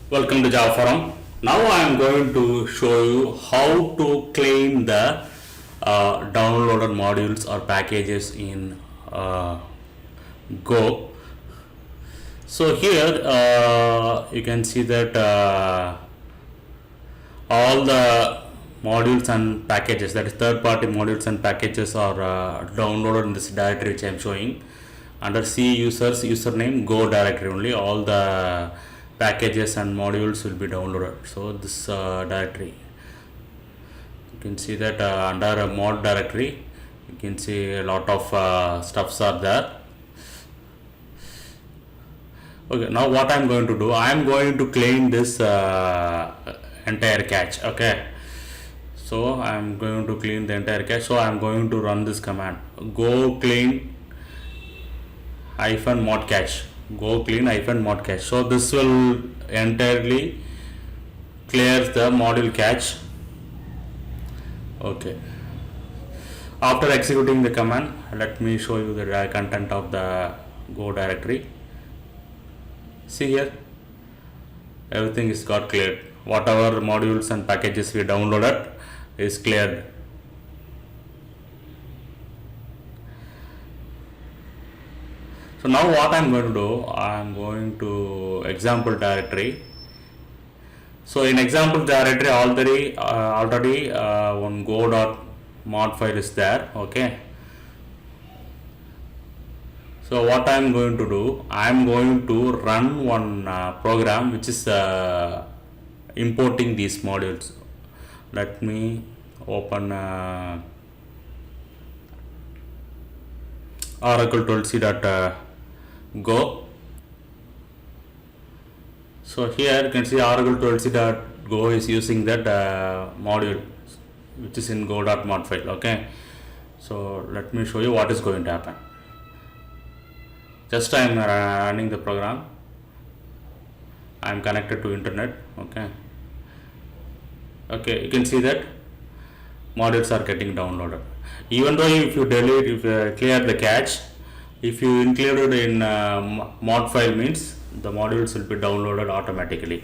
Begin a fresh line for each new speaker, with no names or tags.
Welcome to Java Forum. Now I am going to show you how to claim the downloaded modules or packages in Go. So here you can see that all the modules and packages, that is third party modules and packages, are downloaded in this directory which I am showing. Under C users username Go directory only all the packages and modules will be downloaded. So this directory, you can see that under a mod directory you can see a lot of stuffs are there. Okay, now what I am going to do, I am going to claim this entire cache. Okay, so I am going to clean the entire cache. So I am going to run this command, go clean -modcache, go clean -modcache. So this will entirely clear the module cache. Okay, after executing the command, let me show you the content of the Go directory. See here, everything is got cleared. Whatever modules and packages we downloaded is cleared. So now what I am going to do, I am going to example directory. So in example directory already one go.mod file is there. Okay. So what I am going to do, I am going to run one program which is importing these modules. Let me open oracle12c.go. So here you can see oracle12c.go is using that module which is in go.mod file. Okay, so let me show you what is going to happen. Just I am running the program. I am connected to internet. Okay, you can see that modules are getting downloaded. Even though if you delete, if you clear the cache, if you include it in mod file, means the modules will be downloaded automatically.